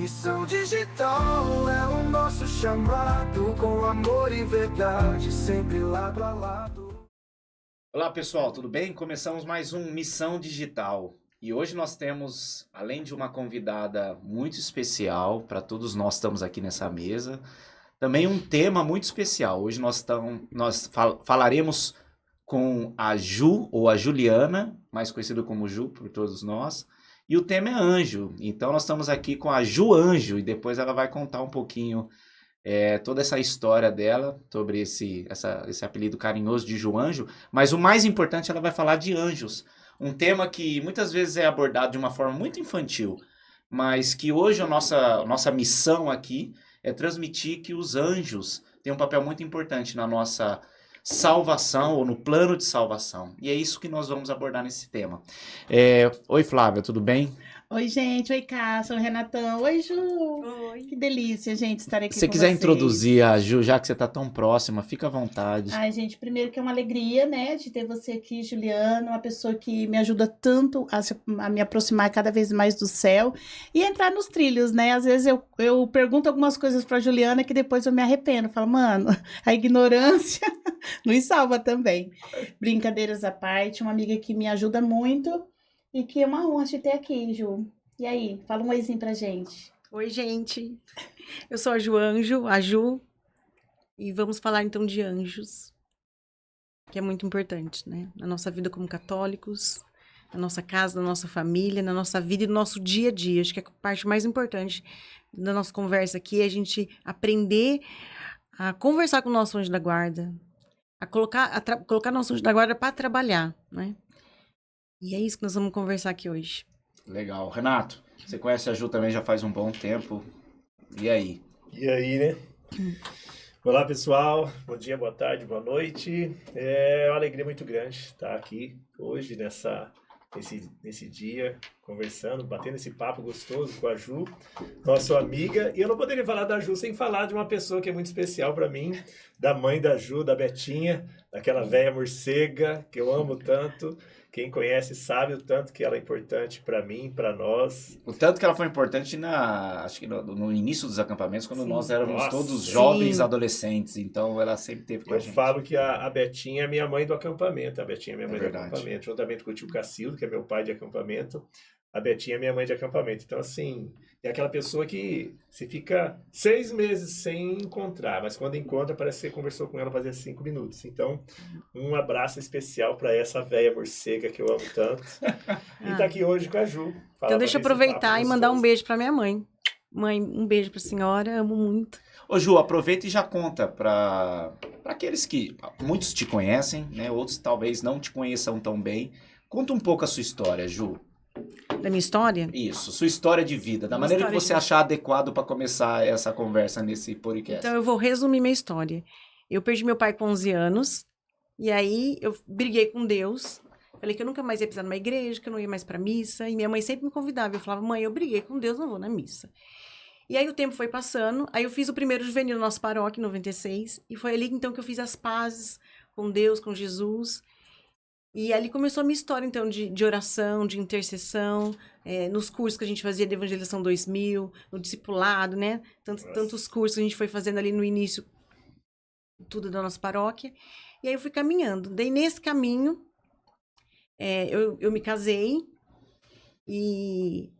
Missão digital é o nosso chamado, com amor e verdade, sempre lado a lado. Olá pessoal, tudo bem? Começamos mais um Missão Digital. E hoje nós temos, além de uma convidada muito especial, para todos nós estamos aqui nessa mesa, também um tema muito especial. Hoje falaremos com a Ju, ou a Juliana, mais conhecida como Ju por todos nós. E o tema é anjo. Então nós estamos aqui com a Ju Anjo e depois ela vai contar um pouquinho toda essa história dela, sobre esse apelido carinhoso de Ju Anjo. Mas o mais importante, ela vai falar de anjos. Um tema que muitas vezes é abordado de uma forma muito infantil, mas que hoje a nossa missão aqui é transmitir que os anjos têm um papel muito importante na nossa salvação ou no plano de salvação. E é isso que nós vamos abordar nesse tema. Oi, Flávia, tudo bem? Oi, gente. Oi, Cássio. Oi, Renatão. Oi, Ju. Oi. Que delícia, gente, estar aqui Se você com quiser vocês. introduzir a Ju, já que você está tão próxima, fica à vontade. Ai, gente, primeiro que é uma alegria, né, de ter você aqui, Juliana, uma pessoa que me ajuda tanto a me aproximar cada vez mais do céu e entrar nos trilhos, né? Às vezes eu pergunto algumas coisas para Juliana que depois eu me arrependo. Falo, mano, a ignorância nos salva também. Brincadeiras à parte, uma amiga que me ajuda muito e que é uma honra te ter aqui, Ju. E aí, fala um oizinho pra gente. Oi, gente. Eu sou a Ju Anjo, a Ju, e vamos falar então de anjos, que é muito importante, né? Na nossa vida como católicos, na nossa casa, na nossa família, na nossa vida e no nosso dia a dia. Acho que a parte mais importante da nossa conversa aqui é a gente aprender a conversar com o nosso anjo da guarda, a colocar nosso anjo da guarda para trabalhar, né? E é isso que nós vamos conversar aqui hoje. Legal. Renato, você conhece a Ju também já faz um bom tempo. E aí? E aí, né? Olá, pessoal. Bom dia, boa tarde, boa noite. É uma alegria muito grande estar aqui hoje, nesse dia, conversando, batendo esse papo gostoso com a Ju, nossa amiga. E eu não poderia falar da Ju sem falar de uma pessoa que é muito especial para mim, da mãe da Ju, da Betinha, daquela velha morcega que eu amo tanto. Quem conhece sabe o tanto que ela é importante para mim, para nós. O tanto que ela foi importante acho que no início dos acampamentos, quando Sim. nós éramos Nossa, todos sim. jovens adolescentes. Então ela sempre teve com a Eu gente. falo que a Betinha é minha mãe do acampamento. A Betinha é minha mãe do verdade. acampamento, juntamente com o tio Cacildo, que é meu pai de acampamento. A Betinha é minha mãe de acampamento. Então, assim, é aquela pessoa que você fica 6 meses sem encontrar, mas quando encontra, parece que você conversou com ela fazia 5 minutos. Então, um abraço especial para essa velha morcega que eu amo tanto. E tá aqui hoje com a Ju. Então deixa eu aproveitar e mandar um beijo para minha mãe. Mãe, um beijo para a senhora, amo muito. Ô Ju, aproveita e já conta para aqueles que muitos te conhecem, né? Outros talvez não te conheçam tão bem. Conta um pouco a sua história, Ju. Da minha história? Isso, sua história de vida, da Uma maneira que história você de vida. achar adequado para começar essa conversa nesse podcast. Então eu vou resumir minha história. Eu perdi meu pai com 11 anos, e aí eu briguei com Deus. Falei que eu nunca mais ia pisar numa igreja, que eu não ia mais pra missa, e minha mãe sempre me convidava. Eu falava, mãe, eu briguei com Deus, não vou na missa. E aí o tempo foi passando, aí eu fiz o primeiro juvenil na nossa paróquia, em 96, e foi ali então que eu fiz as pazes com Deus, com Jesus. E ali começou a minha história, então, de oração, de intercessão, nos cursos que a gente fazia de Evangelização 2000, no discipulado, né? Tantos cursos que a gente foi fazendo ali no início, tudo da nossa paróquia. E aí eu fui caminhando. Daí, nesse caminho, eu me casei. E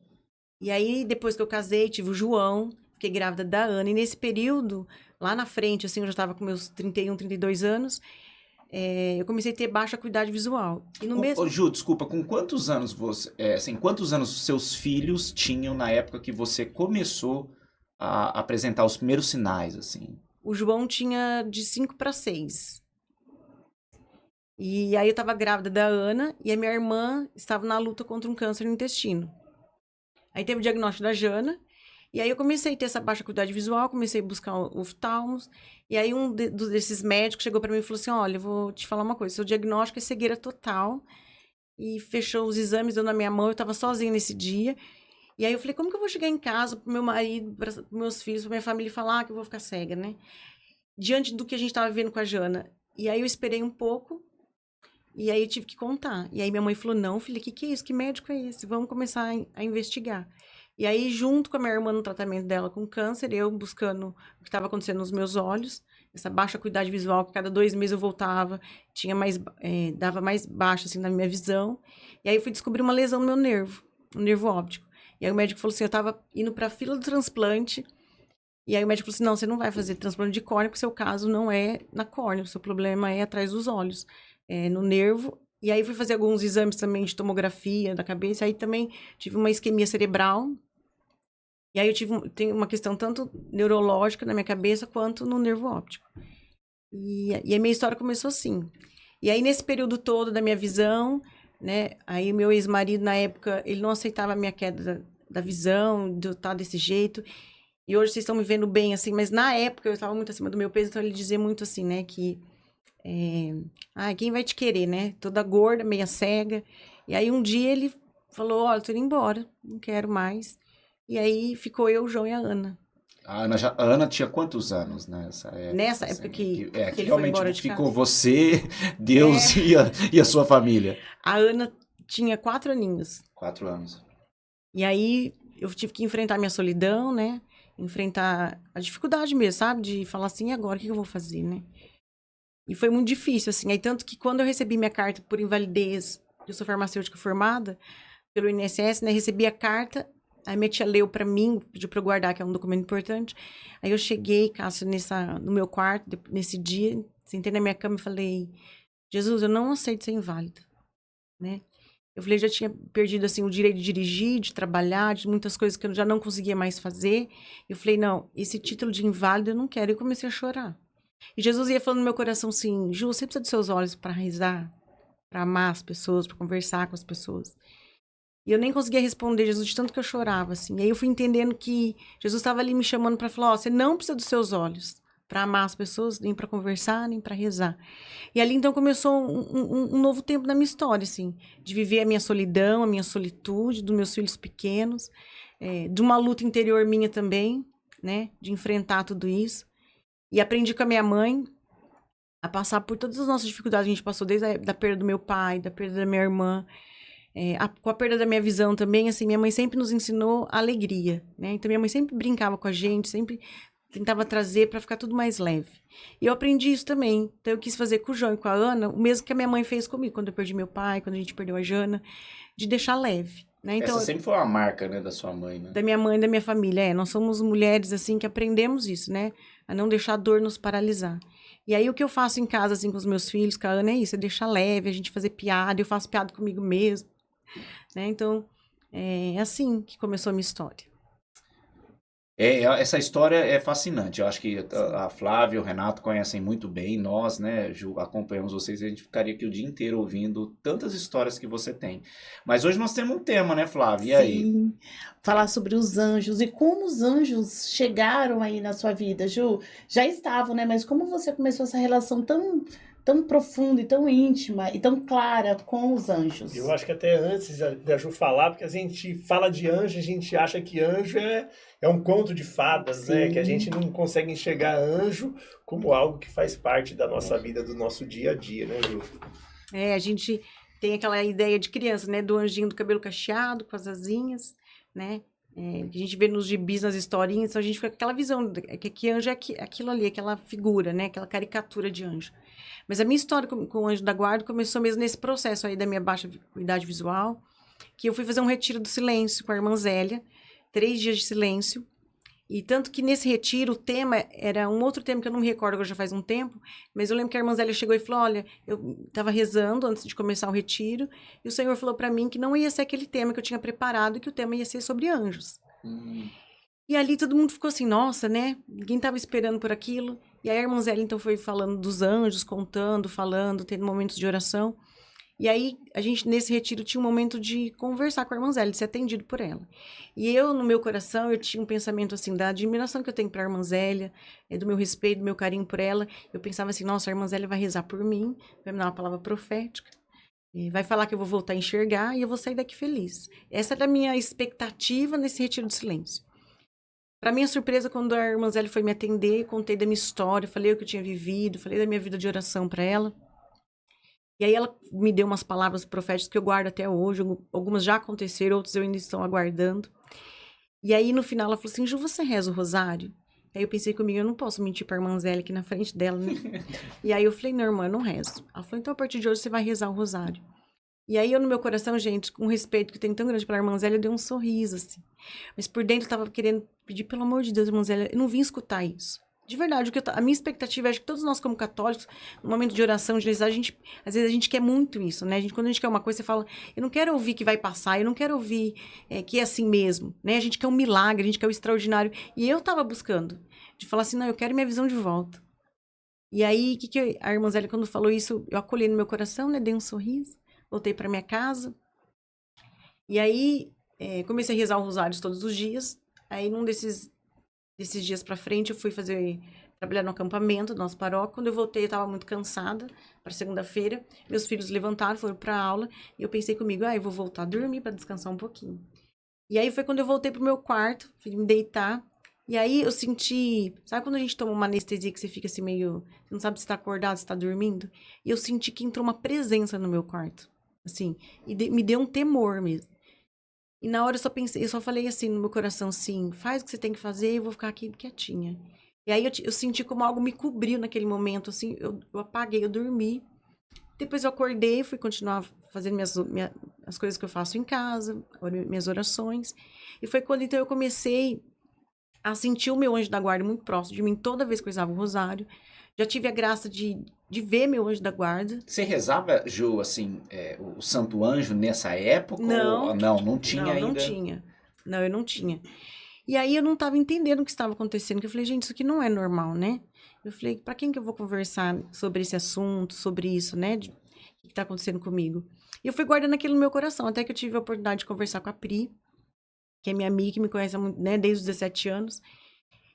aí, depois que eu casei, tive o João, fiquei grávida da Ana. E nesse período, lá na frente, assim, eu já estava com meus 31, 32 anos... eu comecei a ter baixa acuidade visual. E no mesmo... Ô, Ju, desculpa, com quantos anos quantos anos seus filhos tinham na época que você começou a apresentar os primeiros sinais, assim? O João tinha de 5 para 6. E aí eu estava grávida da Ana e a minha irmã estava na luta contra um câncer no intestino. Aí teve o diagnóstico da Jana. E aí eu comecei a ter essa baixa acuidade visual, comecei a buscar oftalmos, e aí desses médicos chegou para mim e falou assim, olha, eu vou te falar uma coisa, seu diagnóstico é cegueira total, e fechou os exames, deu na minha mão, eu estava sozinha nesse dia, e aí eu falei, como que eu vou chegar em casa pro meu marido, para meus filhos, pra minha família e falar que eu vou ficar cega, né? Diante do que a gente estava vivendo com a Jana. E aí eu esperei um pouco, e aí eu tive que contar. E aí minha mãe falou, não, filha, que é isso? Que médico é esse? Vamos começar a investigar. E aí, junto com a minha irmã no tratamento dela com câncer, eu buscando o que estava acontecendo nos meus olhos, essa baixa acuidade visual, que cada 2 meses eu voltava, tinha mais, dava mais baixa, assim, na minha visão. E aí, eu fui descobrir uma lesão no meu nervo, um nervo óptico. E aí, o médico falou assim, eu estava indo para a fila do transplante, e aí o médico falou assim, não, você não vai fazer transplante de córnea, porque o seu caso não é na córnea, o seu problema é atrás dos olhos, no nervo. E aí, fui fazer alguns exames também de tomografia da cabeça, aí também tive uma isquemia cerebral. E aí tenho uma questão tanto neurológica na minha cabeça quanto no nervo óptico. E a minha história começou assim. E aí, nesse período todo da minha visão, né? Aí, o meu ex-marido, na época, ele não aceitava a minha queda da visão, de eu estar desse jeito. E hoje vocês estão me vendo bem, assim, mas na época eu estava muito acima do meu peso, então ele dizia muito assim, né? Que, quem vai te querer, né? Toda gorda, meia cega. E aí, um dia ele falou, olha, eu tô indo embora, não quero mais. E aí ficou eu, o João e a Ana. A Ana tinha quantos anos nessa época? Nessa assim, época que que ele foi realmente embora de ficou casa. você, Deus e a sua família. A Ana tinha 4 aninhos. 4 anos. E aí eu tive que enfrentar minha solidão, né? Enfrentar a dificuldade mesmo, sabe? De falar assim, e agora o que eu vou fazer, né? E foi muito difícil, assim. Aí tanto que quando eu recebi minha carta por invalidez, eu sou farmacêutica formada pelo INSS, né? Recebi a carta. Aí minha tia leu pra mim, pediu pra eu guardar, que é um documento importante. Aí eu cheguei, Cássio, no meu quarto, nesse dia, sentei na minha cama e falei, Jesus, eu não aceito ser inválida, né? Eu falei, já tinha perdido, assim, o direito de dirigir, de trabalhar, de muitas coisas que eu já não conseguia mais fazer. Eu falei, não, esse título de inválida eu não quero. E eu comecei a chorar. E Jesus ia falando no meu coração assim, Ju, você precisa dos seus olhos para rezar, para amar as pessoas, para conversar com as pessoas. E eu nem conseguia responder Jesus de tanto que eu chorava, assim. E aí eu fui entendendo que Jesus estava ali me chamando para falar, você não precisa dos seus olhos para amar as pessoas, nem para conversar, nem para rezar. E ali, então, começou um novo tempo na minha história, assim. De viver a minha solidão, a minha solitude, dos meus filhos pequenos, de uma luta interior minha também, né? De enfrentar tudo isso. E aprendi com a minha mãe a passar por todas as nossas dificuldades. A gente passou desde a perda do meu pai, da perda da minha irmã, com a perda da minha visão também, assim, minha mãe sempre nos ensinou alegria, né? Então, minha mãe sempre brincava com a gente, sempre tentava trazer para ficar tudo mais leve. E eu aprendi isso também. Então, eu quis fazer com o João e com a Ana o mesmo que a minha mãe fez comigo, quando eu perdi meu pai, quando a gente perdeu a Jana, de deixar leve, né? Então, essa sempre foi uma marca, né, da sua mãe, né? da minha mãe e da minha família, nós somos mulheres, assim, que aprendemos isso, né? A não deixar a dor nos paralisar. E aí, o que eu faço em casa, assim, com os meus filhos, com a Ana, é isso, é deixar leve, a gente fazer piada, eu faço piada comigo mesmo, né? Então, é assim que começou a minha história. Essa história é fascinante. Eu acho que a Flávia e o Renato conhecem muito bem. Nós, né, Ju, acompanhamos vocês e a gente ficaria aqui o dia inteiro ouvindo tantas histórias que você tem. Mas hoje nós temos um tema, né, Flávia? E aí? Sim, falar sobre os anjos e como os anjos chegaram aí na sua vida, Ju. Já estavam, né? Mas como você começou essa relação tão profunda e tão íntima e tão clara com os anjos? Eu acho que até antes da Ju falar, porque a gente fala de anjo, a gente acha que anjo é um conto de fadas, né? Sim. Que a gente não consegue enxergar anjo como algo que faz parte da nossa vida, do nosso dia a dia, né, Ju? A gente tem aquela ideia de criança, né? Do anjinho do cabelo cacheado, com as asinhas, né? Que a gente vê nos gibis, nas historinhas, então a gente fica com aquela visão, que anjo é aquilo ali, aquela figura, né? Aquela caricatura de anjo. Mas a minha história com o anjo da guarda começou mesmo nesse processo aí da minha baixa acuidade visual, que eu fui fazer um retiro do silêncio com a irmã Zélia, 3 dias de silêncio, e tanto que nesse retiro o tema era um outro tema que eu não me recordo, agora já faz um tempo, mas eu lembro que a irmã Zélia chegou e falou, olha, eu estava rezando antes de começar o retiro, e o Senhor falou para mim que não ia ser aquele tema que eu tinha preparado, e que o tema ia ser sobre anjos. E ali todo mundo ficou assim, nossa, né? Ninguém estava esperando por aquilo. E aí a irmã Zélia, então, foi falando dos anjos, contando, falando, tendo momentos de oração. E aí, a gente, nesse retiro, tinha um momento de conversar com a irmã Zélia, de ser atendido por ela. E eu, no meu coração, eu tinha um pensamento, assim, da admiração que eu tenho para a irmã Zélia, do meu respeito, do meu carinho por ela. Eu pensava assim, nossa, a irmã Zélia vai rezar por mim, vai me dar uma palavra profética, vai falar que eu vou voltar a enxergar e eu vou sair daqui feliz. Essa era a minha expectativa nesse retiro de silêncio. Para minha surpresa, quando a irmã Zélia foi me atender, contei da minha história, falei o que eu tinha vivido, falei da minha vida de oração para ela. E aí ela me deu umas palavras proféticas que eu guardo até hoje, algumas já aconteceram, outras eu ainda estou aguardando. E aí, no final, ela falou assim, Ju, você reza o rosário? Aí eu pensei comigo, eu não posso mentir pra irmã Zélia aqui na frente dela, né? E aí eu falei, não, irmã, eu não rezo. Ela falou, então a partir de hoje você vai rezar o rosário. E aí eu no meu coração, gente, com o respeito que eu tenho tão grande pela irmã Zélia, eu dei um sorriso, assim. Mas por dentro eu tava querendo pedir, pelo amor de Deus, irmã Zélia, eu não vim escutar isso. De verdade, a minha expectativa é que todos nós como católicos, no momento de oração, de rezar, às vezes a gente quer muito isso, né? Quando a gente quer uma coisa, você fala, eu não quero ouvir que vai passar, eu não quero ouvir que é assim mesmo, né? A gente quer um milagre, a gente quer o extraordinário. E eu tava buscando, de falar assim, não, eu quero minha visão de volta. E aí, a irmã Zélia, quando falou isso, eu acolhi no meu coração, né? Dei um sorriso, voltei pra minha casa. E aí, comecei a rezar o rosário todos os dias. Aí, num desses dias pra frente, eu fui trabalhar no acampamento do nosso paróquio. Quando eu voltei, eu tava muito cansada para segunda-feira. Meus filhos levantaram, foram pra aula. E eu pensei comigo, eu vou voltar a dormir para descansar um pouquinho. E aí foi quando eu voltei pro meu quarto, fui me deitar. E aí eu senti, sabe quando a gente toma uma anestesia que você fica assim meio, você não sabe se tá acordado, se tá dormindo? E eu senti que entrou uma presença no meu quarto, assim, e me deu um temor mesmo. E na hora eu só falei assim no meu coração, assim, faz o que você tem que fazer e eu vou ficar aqui quietinha. E aí eu senti como algo me cobriu naquele momento, assim, eu apaguei, eu dormi. Depois eu acordei, fui continuar fazendo as coisas que eu faço em casa, minhas orações. E foi quando então eu comecei a sentir o meu anjo da guarda muito próximo de mim toda vez que eu rezava o rosário. Já tive a graça de ver meu anjo da guarda. Você rezava, Ju, assim, o Santo Anjo nessa época? Não. Ou não tinha ainda? Não tinha. Não, eu não tinha. E aí eu não estava entendendo o que estava acontecendo, que eu falei, gente, isso aqui não é normal, né? Eu falei, para quem que eu vou conversar sobre esse assunto, sobre isso, né? O que está acontecendo comigo? E eu fui guardando aquilo no meu coração, até que eu tive a oportunidade de conversar com a Pri, que é minha amiga, que me conhece né, desde os 17 anos.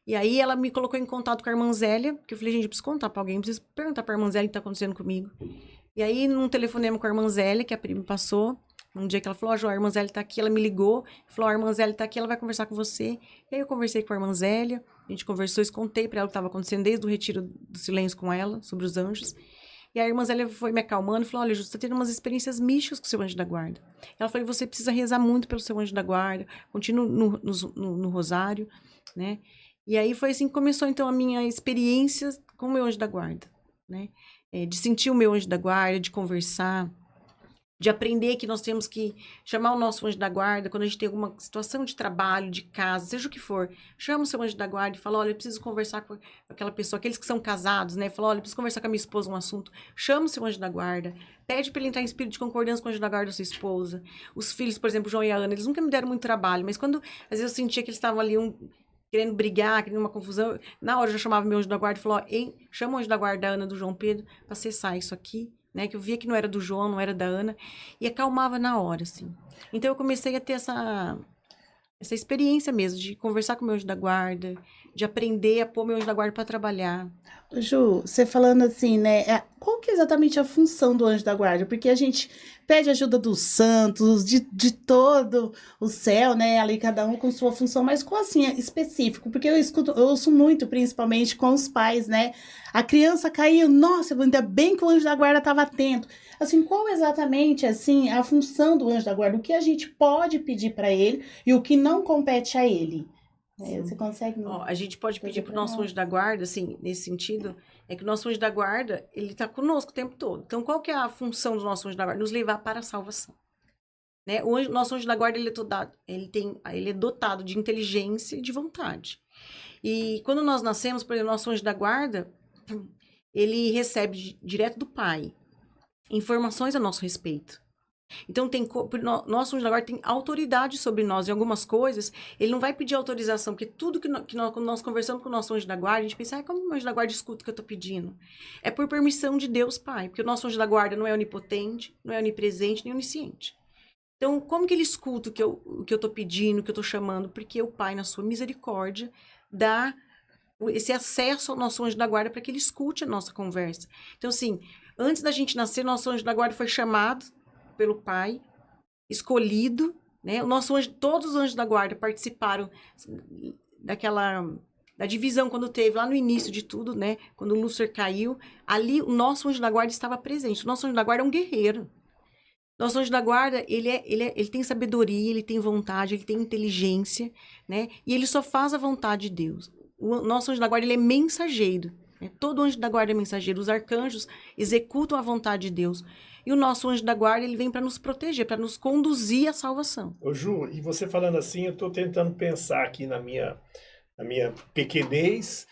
E aí ela me colocou em contato com a irmã Zélia, que eu falei, gente, eu preciso contar pra alguém, preciso perguntar pra irmã Zélia o que tá acontecendo comigo. E aí, num telefonema com a irmã Zélia, que a Pri me passou, um dia que ela falou, a irmã Zélia tá aqui, ela me ligou, falou, a irmã Zélia tá aqui, ela vai conversar com você. E aí eu conversei com a irmã Zélia, a gente conversou, contei pra ela o que estava acontecendo desde o retiro do silêncio com ela, sobre os anjos. E a irmã Zélia foi me acalmando e falou, olha, Ju, você tá tendo umas experiências místicas com o seu anjo da guarda. Ela falou, você precisa rezar muito pelo seu anjo da guarda, continue no rosário, né? E aí foi assim que começou, então, a minha experiência com o meu anjo da guarda, né? De sentir o meu anjo da guarda, de conversar, de aprender que nós temos que chamar o nosso anjo da guarda quando a gente tem alguma situação de trabalho, de casa, seja o que for. Chama o seu anjo da guarda e fala, olha, eu preciso conversar com aquela pessoa, aqueles que são casados, né? Fala, olha, eu preciso conversar com a minha esposa um assunto. Chama o seu anjo da guarda, pede para ele entrar em espírito de concordância com o anjo da guarda da sua esposa. Os filhos, por exemplo, o João e a Ana, eles nunca me deram muito trabalho, mas quando, às vezes, eu sentia que eles estavam ali querendo brigar, querendo uma confusão, na hora eu já chamava meu anjo da guarda e falou, chama o anjo da guarda da Ana, do João Pedro, para cessar isso aqui, né? Que eu via que não era do João, não era da Ana, e acalmava na hora, assim. Então eu comecei a ter essa experiência mesmo, de conversar com o meu anjo da guarda, de aprender a pôr meu anjo da guarda para trabalhar. Ju, você falando assim, né? Qual que é exatamente a função do anjo da guarda? Porque a gente pede ajuda dos santos, de todo o céu, né? Ali cada um com sua função, mas qual assim é específico? Porque eu ouço muito, principalmente com os pais, né? A criança caiu, nossa, ainda bem que o anjo da guarda estava atento. Assim, qual exatamente assim a função do anjo da guarda? O que a gente pode pedir para ele e o que não compete a ele? Você consegue... A gente pode pedir pro nosso anjo da guarda, assim, nesse sentido, é que o nosso anjo da guarda, ele tá conosco o tempo todo. Então, qual que é a função do nosso anjo da guarda? Nos levar para a salvação. Né? Nosso anjo da guarda, ele é dotado de inteligência e de vontade. E quando nós nascemos, por exemplo, nosso anjo da guarda, ele recebe direto do Pai informações a nosso respeito. Então, nosso anjo da guarda tem autoridade sobre nós em algumas coisas. Ele não vai pedir autorização, porque tudo quando nós conversamos com o nosso anjo da guarda, a gente pensa, como o anjo da guarda escuta o que eu estou pedindo? É por permissão de Deus, Pai, porque o nosso anjo da guarda não é onipotente, não é onipresente, nem onisciente. Então, como que ele escuta o que eu estou pedindo, o que eu estou chamando? Porque o Pai, na sua misericórdia, dá esse acesso ao nosso anjo da guarda para que ele escute a nossa conversa. Então, assim, antes da gente nascer, nosso anjo da guarda foi chamado pelo Pai, escolhido, né? Todos os anjos da guarda participaram da divisão quando teve, lá no início de tudo, né? Quando o Lúcifer caiu, ali o nosso anjo da guarda estava presente. O nosso anjo da guarda é um guerreiro. Nosso anjo da guarda, ele tem sabedoria, ele tem vontade, ele tem inteligência, né? E ele só faz a vontade de Deus. O nosso anjo da guarda, ele é mensageiro, né? Todo anjo da guarda é mensageiro. Os arcanjos executam a vontade de Deus. E o nosso anjo da guarda, ele vem para nos proteger, para nos conduzir à salvação. Ô Ju, e você falando assim, eu estou tentando pensar aqui na minha pequenez.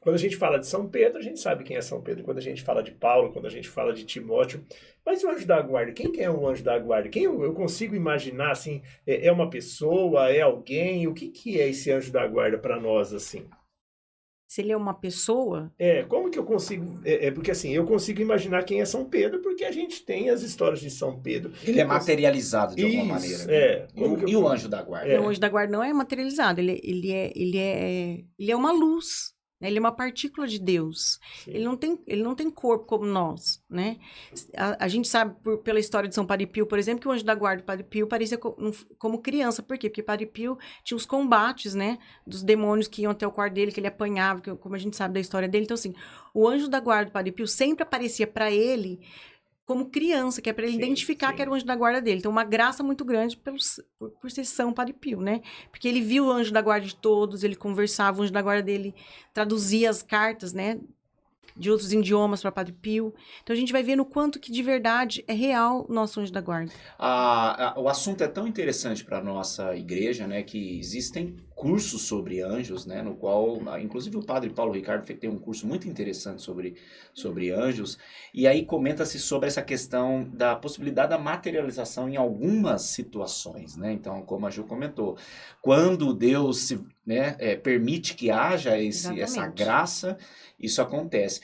Quando a gente fala de São Pedro, a gente sabe quem é São Pedro. Quando a gente fala de Paulo, quando a gente fala de Timóteo. Mas o anjo da guarda, quem que é o anjo da guarda? Quem eu consigo imaginar, assim, é uma pessoa, é alguém? O que é esse anjo da guarda para nós, assim? Se ele é uma pessoa... Como que eu consigo... porque assim, eu consigo imaginar quem é São Pedro, porque a gente tem as histórias de São Pedro. Ele é materializado de alguma maneira. Né? E o anjo da guarda? O anjo da guarda não é materializado, ele é uma luz, né? Ele é uma partícula de Deus. Ele não tem corpo como nós, né? A gente sabe pela história de São Padre Pio, por exemplo, que o anjo da guarda do Padre Pio parecia como criança. Por quê? Porque Padre Pio tinha os combates, né? Dos demônios que iam até o quarto dele, que ele apanhava, como a gente sabe da história dele. Então, assim, o anjo da guarda do Padre Pio sempre aparecia para ele como criança, que é para ele identificar que era o anjo da guarda dele. Então, uma graça muito grande por ser São Padre Pio, né? Porque ele viu o anjo da guarda de todos, ele conversava, o anjo da guarda dele traduzia as cartas, né? De outros idiomas para Padre Pio. Então, a gente vai vendo o quanto que de verdade é real o nosso anjo da guarda. O assunto é tão interessante para a nossa igreja, né? Que existem cursos sobre anjos, né? No qual, inclusive, o padre Paulo Ricardo tem um curso muito interessante sobre anjos. E aí comenta-se sobre essa questão da possibilidade da materialização em algumas situações, né? Então, como a Ju comentou, quando Deus permite que haja essa graça, isso acontece.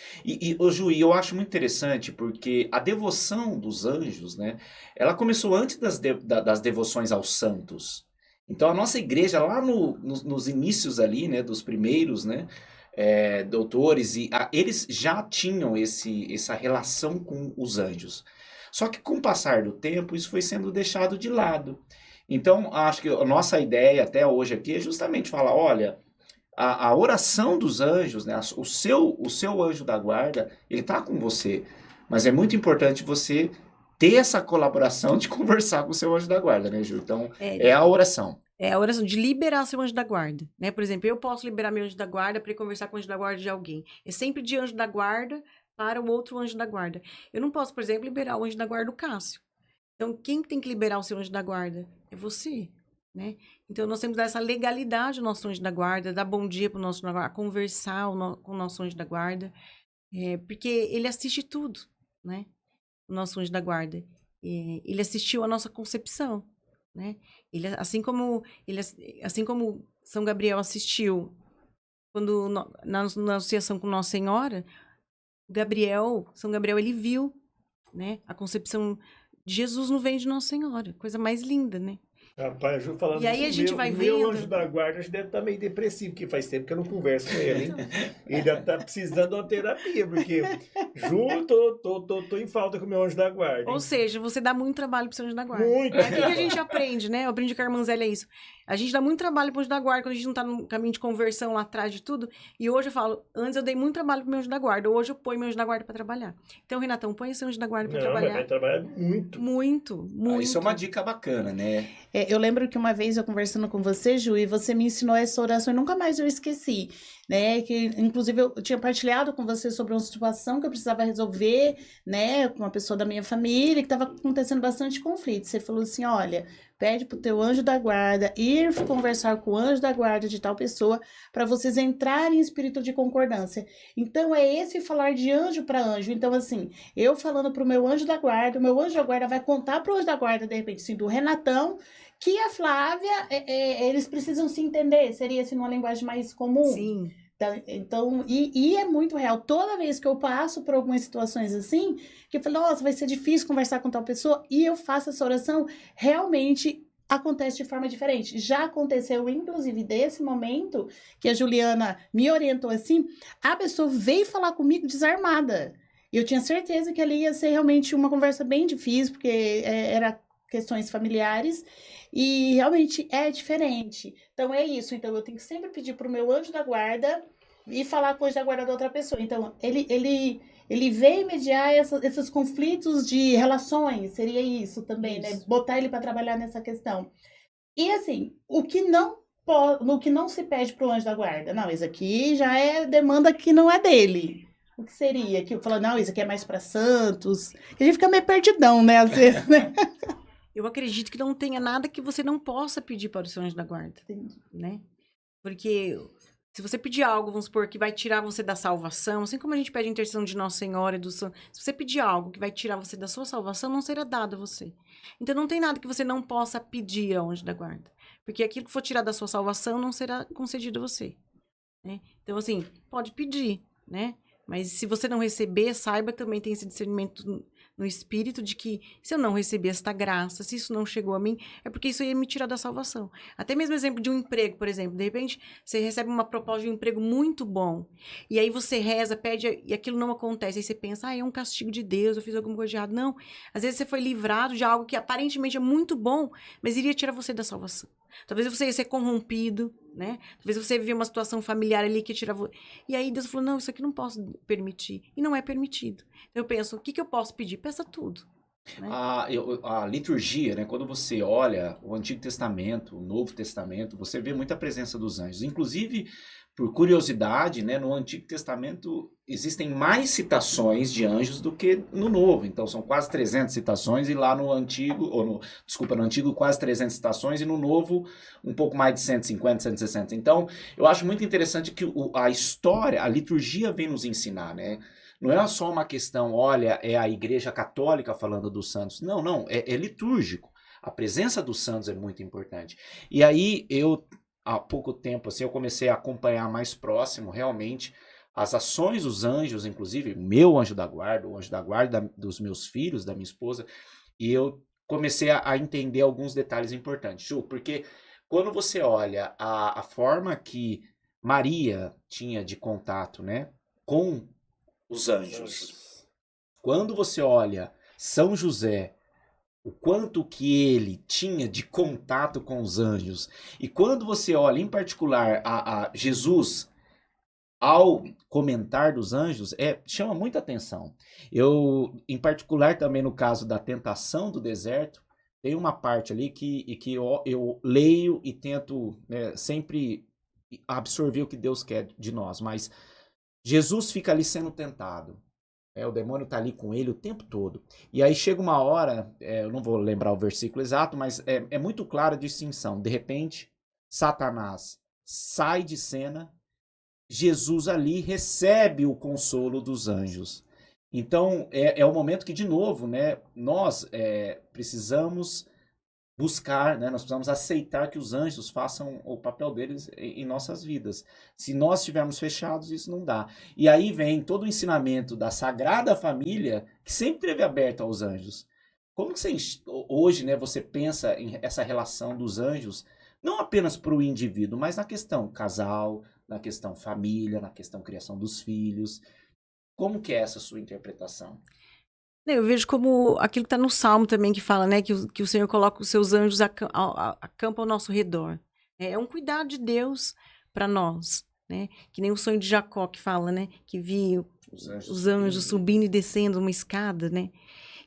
Ô Ju, eu acho muito interessante porque a devoção dos anjos, né? Ela começou antes das devoções aos santos. Então, a nossa igreja, lá nos inícios ali, né, dos primeiros, né, doutores, eles já tinham essa relação com os anjos. Só que, com o passar do tempo, isso foi sendo deixado de lado. Então, acho que a nossa ideia até hoje aqui é justamente falar, olha, a oração dos anjos, né, o seu anjo da guarda, ele está com você, mas é muito importante você ter essa colaboração de conversar com o seu anjo da guarda, né, Ju? Então, é a oração. É a oração de liberar seu anjo da guarda, né? Por exemplo, eu posso liberar meu anjo da guarda para ir conversar com o anjo da guarda de alguém. É sempre de anjo da guarda para o outro anjo da guarda. Eu não posso, por exemplo, liberar o anjo da guarda do Cássio. Então, quem tem que liberar o seu anjo da guarda? É você, né? Então, nós temos que dar essa legalidade ao nosso anjo da guarda, dar bom dia para o nosso anjo da guarda, conversar com o nosso anjo da guarda, porque ele assiste tudo, né? O nosso anjo da guarda. Ele assistiu a nossa concepção, né? Ele, assim como São Gabriel assistiu quando na associação com Nossa Senhora, São Gabriel, ele viu, né, a concepção de Jesus no ventre de Nossa Senhora, coisa mais linda, né? Rapaz, a Ju falando e aí isso, a gente vai meu vendo... anjo da guarda deve estar meio depressivo, porque faz tempo que eu não converso com ele, hein? Ele deve estar precisando de uma terapia, porque Ju, tô em falta com o meu anjo da guarda. Hein? Ou seja, você dá muito trabalho pro seu anjo da guarda. Muito! O que a gente aprende, né? Eu aprendi com a irmã Zélia isso. A gente dá muito trabalho pro anjo da guarda quando a gente não tá no caminho de conversão lá atrás de tudo. E hoje eu falo, antes eu dei muito trabalho pro meu anjo da guarda, hoje eu ponho meu anjo da guarda pra trabalhar. Então, Renatão, põe seu anjo da guarda pra trabalhar. Vai trabalhar muito. Muito. Isso é uma dica bacana, né? Eu lembro que uma vez eu conversando com você, Ju, e você me ensinou essa oração e nunca mais eu esqueci, né? Que, inclusive, eu tinha partilhado com você sobre uma situação que eu precisava resolver, né? Com uma pessoa da minha família, que estava acontecendo bastante conflito. Você falou assim, olha, pede pro teu anjo da guarda ir conversar com o anjo da guarda de tal pessoa para vocês entrarem em espírito de concordância. Então, é esse falar de anjo para anjo. Então, assim, eu falando pro meu anjo da guarda, o meu anjo da guarda vai contar pro anjo da guarda, de repente, assim, do Renatão, que a Flávia, eles precisam se entender. Seria, assim, numa linguagem mais comum? Sim. Então, e é muito real. Toda vez que eu passo por algumas situações assim, que eu falo, nossa, vai ser difícil conversar com tal pessoa, e eu faço essa oração, realmente acontece de forma diferente. Já aconteceu, inclusive, desse momento, que a Juliana me orientou assim, a pessoa veio falar comigo desarmada. E eu tinha certeza que ali ia ser realmente uma conversa bem difícil, porque era questões familiares, e realmente é diferente. Então, é isso. Então, eu tenho que sempre pedir para o meu anjo da guarda e falar com o anjo da guarda da outra pessoa. Então, ele ele veio mediar esses conflitos de relações, seria isso também, né? Isso. Botar ele para trabalhar nessa questão. E assim, no que não se pede para o anjo da guarda, não, isso aqui já é demanda que não é dele. O que seria? Que eu falo, não, isso aqui é mais para santos. E a gente fica meio perdidão, né, às vezes, né? Eu acredito que não tenha nada que você não possa pedir para o seu anjo da guarda, Entendi. né? Porque se você pedir algo, vamos supor, que vai tirar você da salvação, assim como a gente pede a intercessão de Nossa Senhora e do Santo, se você pedir algo que vai tirar você da sua salvação, não será dado a você. Então não tem nada que você não possa pedir ao anjo da guarda. Porque aquilo que for tirar da sua salvação não será concedido a você, né? Então, assim, pode pedir, né? Mas se você não receber, saiba também, tem esse discernimento no espírito de que se eu não receber esta graça, se isso não chegou a mim, é porque isso ia me tirar da salvação. Até mesmo exemplo de um emprego, por exemplo. De repente, você recebe uma proposta de um emprego muito bom, e aí você reza, pede, e aquilo não acontece. Aí você pensa, é um castigo de Deus, eu fiz alguma coisa de errado. Não. Às vezes você foi livrado de algo que aparentemente é muito bom, mas iria tirar você da salvação. Talvez você ia ser corrompido, né? Talvez você vivia uma situação familiar ali que tirava... E aí Deus falou, não, isso aqui não posso permitir. E não é permitido. Então eu penso, o que eu posso pedir? Peça tudo, né? A liturgia, né? Quando você olha o Antigo Testamento, o Novo Testamento, você vê muita presença dos anjos. Inclusive, por curiosidade, né? No Antigo Testamento existem mais citações de anjos do que no Novo. Então são quase 300 citações e lá no Antigo, no Antigo quase 300 citações e no Novo um pouco mais de 150, 160. Então eu acho muito interessante que a história, a liturgia vem nos ensinar, né? Não é só uma questão, olha, é a Igreja Católica falando dos santos. Não, é litúrgico. A presença dos santos é muito importante. E aí há pouco tempo, assim, eu comecei a acompanhar mais próximo, realmente, as ações dos anjos, inclusive, meu anjo da guarda, o anjo da guarda dos meus filhos, da minha esposa, e eu comecei a entender alguns detalhes importantes. Ju, porque quando você olha a forma que Maria tinha de contato, né, com os anjos, quando você olha São José, o quanto que ele tinha de contato com os anjos, e quando você olha em particular a Jesus ao comentar dos anjos, chama muita atenção. Eu, em particular também no caso da tentação do deserto, tem uma parte ali que eu leio e tento, né, sempre absorver o que Deus quer de nós, mas Jesus fica ali sendo tentado. O demônio está ali com ele o tempo todo. E aí chega uma hora, eu não vou lembrar o versículo exato, mas é muito clara a distinção. De repente, Satanás sai de cena, Jesus ali recebe o consolo dos anjos. Então, é o momento que, de novo, né, nós precisamos buscar, né, nós precisamos aceitar que os anjos façam o papel deles em nossas vidas. Se nós estivermos fechados, isso não dá. E aí vem todo o ensinamento da Sagrada Família, que sempre esteve aberto aos anjos. Como que hoje, né, você pensa em essa relação dos anjos, não apenas para o indivíduo, mas na questão casal, na questão família, na questão criação dos filhos? Como que é essa sua interpretação? Eu vejo como aquilo que está no Salmo também, que fala, né, que o Senhor coloca os seus anjos acampa ao nosso redor. É um cuidado de Deus para nós, né? Que nem o sonho de Jacó que fala, né? Que viu os anjos subindo e descendo uma escada, né?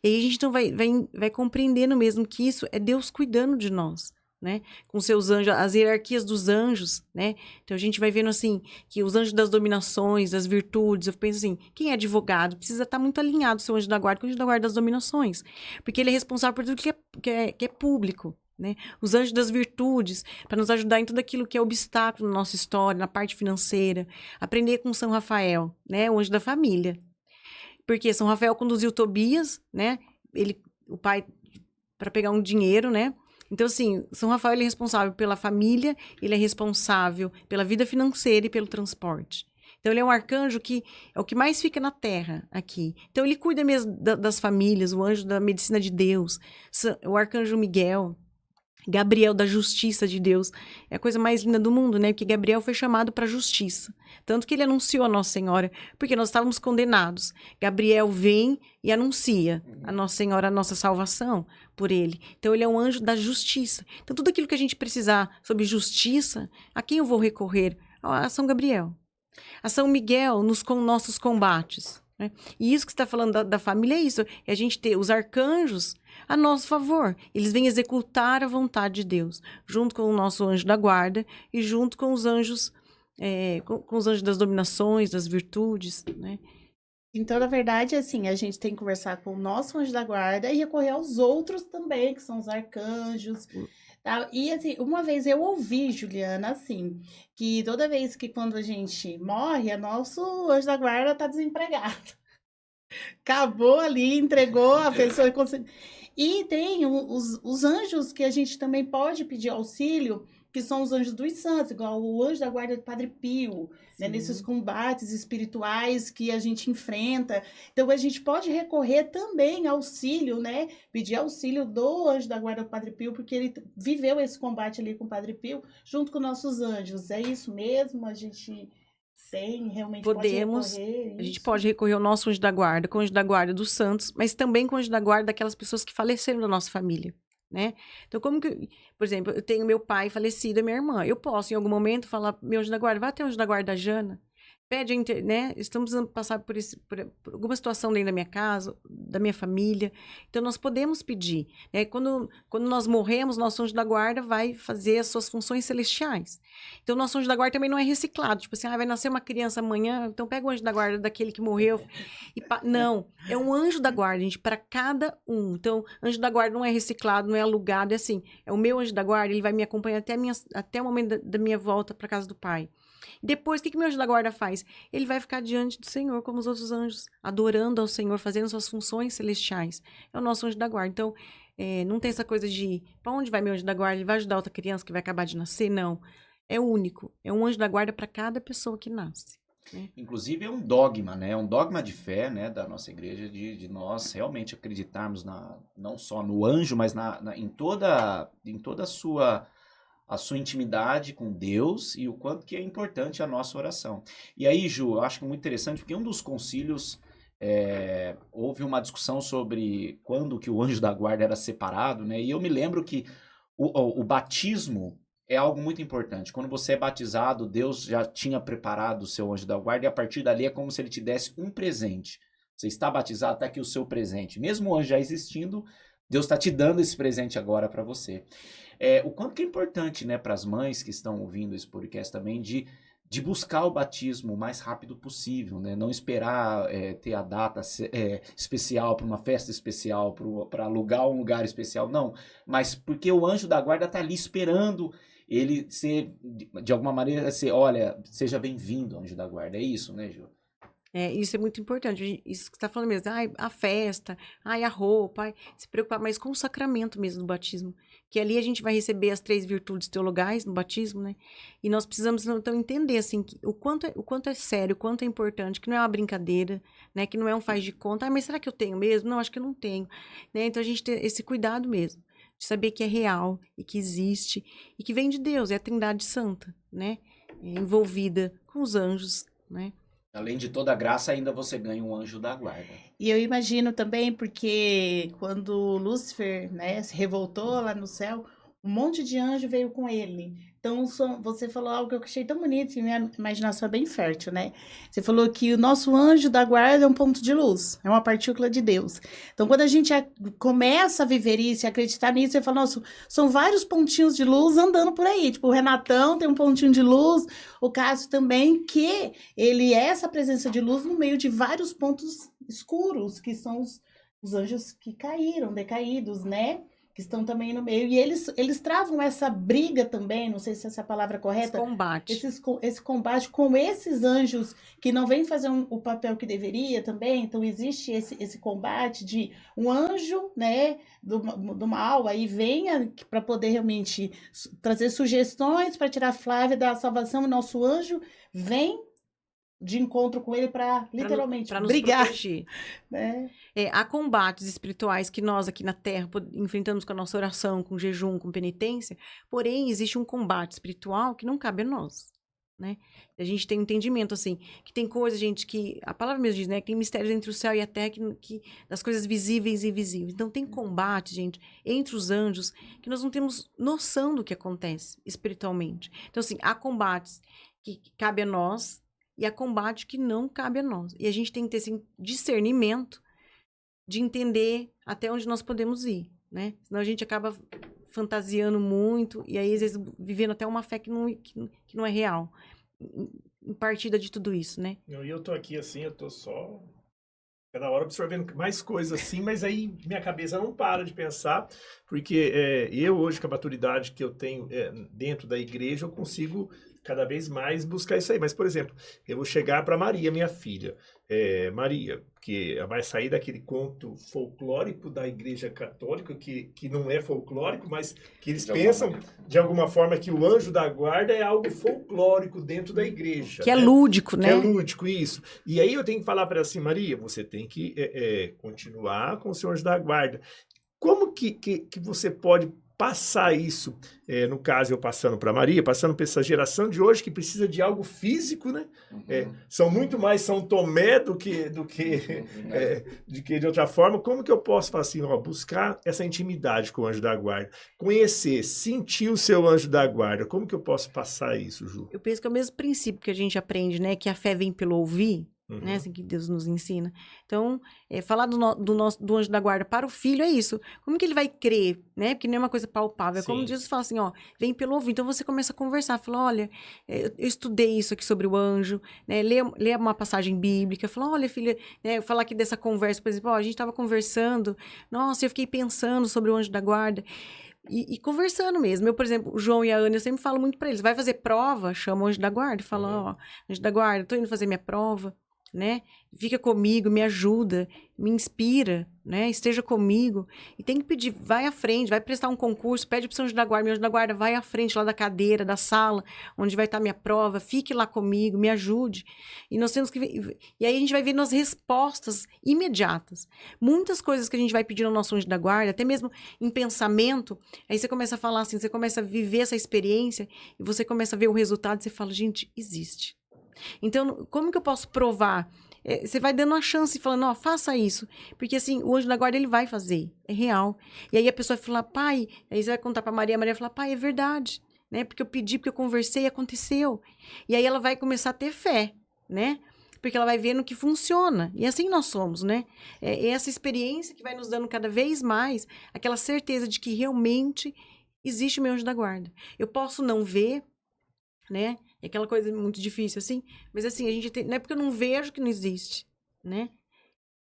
E aí a gente então vai compreendendo mesmo que isso é Deus cuidando de nós, né? Com seus anjos, as hierarquias dos anjos, né? Então a gente vai vendo assim, que os anjos das dominações, das virtudes, eu penso assim, quem é advogado precisa estar muito alinhado, seu anjo da guarda, com o anjo da guarda das dominações, porque ele é responsável por tudo que é público, né? Os anjos das virtudes, para nos ajudar em tudo aquilo que é obstáculo na nossa história, na parte financeira, aprender com São Rafael, né? O anjo da família. Porque São Rafael conduziu Tobias, né? O pai, para pegar um dinheiro, né? Então, assim, São Rafael ele é responsável pela família, ele é responsável pela vida financeira e pelo transporte. Então, ele é um arcanjo que é o que mais fica na terra aqui. Então, ele cuida mesmo das famílias, o anjo da medicina de Deus, o arcanjo Miguel, Gabriel da justiça de Deus. É a coisa mais linda do mundo, né? Porque Gabriel foi chamado para a justiça. Tanto que ele anunciou a Nossa Senhora, porque nós estávamos condenados. Gabriel vem e anuncia a Nossa Senhora, a nossa salvação por ele. Então, ele é um anjo da justiça. Então, tudo aquilo que a gente precisar sobre justiça, a quem eu vou recorrer? A São Gabriel. A São Miguel nos nossos combates. né? E isso que você está falando da família é isso. É a gente ter os arcanjos a nosso favor. Eles vêm executar a vontade de Deus, junto com o nosso anjo da guarda e junto com os anjos, com os anjos das dominações, das virtudes, né? Então, na verdade, assim, a gente tem que conversar com o nosso anjo da guarda e recorrer aos outros também, que são os arcanjos. Tá? E, assim, uma vez eu ouvi, Juliana, assim, que toda vez que quando a gente morre, o nosso anjo da guarda tá desempregado. Acabou ali, entregou a pessoa. E tem os anjos que a gente também pode pedir auxílio, que são os anjos dos santos, igual o anjo da guarda do Padre Pio, né, nesses combates espirituais que a gente enfrenta. Então, a gente pode recorrer também ao auxílio, né? Pedir auxílio do anjo da guarda do Padre Pio, porque ele viveu esse combate ali com o Padre Pio, junto com nossos anjos. É isso mesmo? A gente tem, realmente Podemos, pode recorrer? a gente pode recorrer ao nosso anjo da guarda, com o anjo da guarda dos santos, mas também com o anjo da guarda daquelas pessoas que faleceram da nossa família, né? Então, como que, por exemplo, eu tenho meu pai falecido e minha irmã, eu posso em algum momento falar, meu anjo da guarda, vai até o anjo da guarda da Jana, pede, né? Estamos precisando passar por alguma situação dentro da minha casa, da minha família. Então, nós podemos pedir, né? Quando nós morremos, nosso anjo da guarda vai fazer as suas funções celestiais. Então, nosso anjo da guarda também não é reciclado. Tipo assim, vai nascer uma criança amanhã, então pega o anjo da guarda daquele que morreu. Não, é um anjo da guarda, gente, para cada um. Então, anjo da guarda não é reciclado, não é alugado, é assim, é o meu anjo da guarda, ele vai me acompanhar até o momento da minha volta para casa do Pai. Depois, o que meu anjo da guarda faz? Ele vai ficar diante do Senhor, como os outros anjos, adorando ao Senhor, fazendo suas funções celestiais. É o nosso anjo da guarda. Então, não tem essa coisa de, para onde vai meu anjo da guarda? Ele vai ajudar outra criança que vai acabar de nascer? Não. É único. É um anjo da guarda para cada pessoa que nasce. Né? Inclusive é um dogma, né? É um dogma de fé, né, da nossa igreja, de nós realmente acreditarmos não só no anjo, mas em toda a sua intimidade com Deus e o quanto que é importante a nossa oração. E aí, Ju, eu acho que é muito interessante, porque um dos concílios houve uma discussão sobre quando que o anjo da guarda era separado, né? E eu me lembro que o batismo é algo muito importante. Quando você é batizado, Deus já tinha preparado o seu anjo da guarda e a partir dali é como se ele te desse um presente. Você está batizado, está aqui o seu presente. Mesmo o anjo já existindo, Deus está te dando esse presente agora para você. O quanto que é importante, né, para as mães que estão ouvindo esse podcast também, de buscar o batismo o mais rápido possível, né? Não esperar ter a data especial para uma festa especial, para alugar um lugar especial, não. Mas porque o anjo da guarda está ali esperando ele ser, de alguma maneira, olha, seja bem-vindo, anjo da guarda. É isso, né, Ju? Isso é muito importante. Isso que você está falando mesmo. A festa, a roupa, se preocupar mais com o sacramento mesmo do batismo. Que ali a gente vai receber as 3 virtudes teologais no batismo, né? E nós precisamos, então, entender, assim, o quanto é sério, o quanto é importante, que não é uma brincadeira, né? Que não é um faz de conta. Mas será que eu tenho mesmo? Não, acho que eu não tenho. Né? Então, a gente tem esse cuidado mesmo. De saber que é real e que existe e que vem de Deus. É a Trindade Santa, né? Envolvida com os anjos, né? Além de toda a graça, ainda você ganha um anjo da guarda. E eu imagino também, porque quando Lúcifer, né, se revoltou lá no céu, um monte de anjo veio com ele. Então, você falou algo que eu achei tão bonito e minha imaginação é bem fértil, né? Você falou que o nosso anjo da guarda é um ponto de luz, é uma partícula de Deus. Então, quando a gente começa a viver isso e acreditar nisso, você fala, nossa, são vários pontinhos de luz andando por aí. Tipo, o Renatão tem um pontinho de luz, o Cássio também, que ele é essa presença de luz no meio de vários pontos escuros, que são os anjos que caíram, decaídos, né? Que estão também no meio. E eles travam essa briga também, não sei se essa é a palavra correta. Esse combate com esses anjos que não vêm fazer o papel que deveria também. Então, existe esse combate de um anjo, né, do mal, aí venha para poder realmente trazer sugestões para tirar a Flávia da salvação. O nosso anjo vem de encontro com ele para literalmente pra nos brigar. Proteger. Né? Há combates espirituais que nós aqui na Terra enfrentamos com a nossa oração, com jejum, com penitência, porém existe um combate espiritual que não cabe a nós, né? A gente tem um entendimento, assim, que tem coisas, gente, que a palavra mesmo diz, né, que tem mistérios entre o céu e a terra, que das coisas visíveis e invisíveis. Então tem combate, gente, entre os anjos, que nós não temos noção do que acontece espiritualmente. Então, assim, há combates que cabe a nós, e a combate o que não cabe a nós. E a gente tem que ter esse discernimento de entender até onde nós podemos ir, né? Senão a gente acaba fantasiando muito e aí às vezes vivendo até uma fé que não é real. Em partida de tudo isso, né? E eu tô aqui assim, eu tô só cada hora absorvendo mais coisas assim, mas aí minha cabeça não para de pensar, porque eu hoje com a maturidade que eu tenho dentro da igreja, eu consigo cada vez mais buscar isso aí. Mas, por exemplo, eu vou chegar para Maria, minha filha. Maria, que vai sair daquele conto folclórico da Igreja Católica, que não é folclórico, mas que eles pensam, de alguma forma, que o anjo da guarda é algo folclórico dentro da igreja. Que é lúdico, né? Que é lúdico, isso. E aí eu tenho que falar para ela assim, Maria, você tem que continuar com o seu anjo da guarda. Como que você pode passar isso, no caso eu passando para Maria, passando para essa geração de hoje que precisa de algo físico, né? São muito mais São Tomé do que de outra forma. Como que eu posso falar assim, buscar essa intimidade com o anjo da guarda, conhecer, sentir o seu anjo da guarda? Como que eu posso passar isso, Ju? Eu penso que é o mesmo princípio que a gente aprende, né? Que a fé vem pelo ouvir. Né, assim que Deus nos ensina. Então, falar do anjo da guarda para o filho é isso. Como que ele vai crer, né? Porque não é uma coisa palpável. É como Jesus fala assim, vem pelo ouvir. Então, você começa a conversar. Fala, olha, eu estudei isso aqui sobre o anjo, né? Lê uma passagem bíblica. Fala, olha, filha, né? Falar aqui dessa conversa, por exemplo, a gente estava conversando. Nossa, eu fiquei pensando sobre o anjo da guarda. E conversando mesmo. Eu, por exemplo, o João e a Ana, eu sempre falo muito para eles. Vai fazer prova? Chama o anjo da guarda. Fala, anjo da guarda, tô indo fazer minha prova. Né? Fica comigo, me ajuda, me inspira, né? Esteja comigo. E tem que pedir, vai à frente, vai prestar um concurso, pede para o anjo da guarda, meu anjo da guarda, vai à frente lá da cadeira, da sala, onde vai estar minha prova, fique lá comigo, me ajude. E nós temos que ver, e aí a gente vai vendo as respostas imediatas. Muitas coisas que a gente vai pedir ao nosso anjo da guarda, até mesmo em pensamento, aí você começa a falar assim, você começa a viver essa experiência, e você começa a ver o resultado, e você fala, gente, existe. Então, como que eu posso provar? Você vai dando uma chance, falando, faça isso. Porque, assim, o anjo da guarda, ele vai fazer. É real. E aí a pessoa vai falar, pai... Aí você vai contar pra Maria, a Maria vai falar, pai, é verdade. Né? Porque eu pedi, porque eu conversei e aconteceu. E aí ela vai começar a ter fé, né? Porque ela vai vendo que funciona. E assim nós somos, né? É essa experiência que vai nos dando cada vez mais aquela certeza de que realmente existe o meu anjo da guarda. Eu posso não ver, né? É aquela coisa muito difícil, assim. Mas, assim, a gente tem... Não é porque eu não vejo que não existe, né?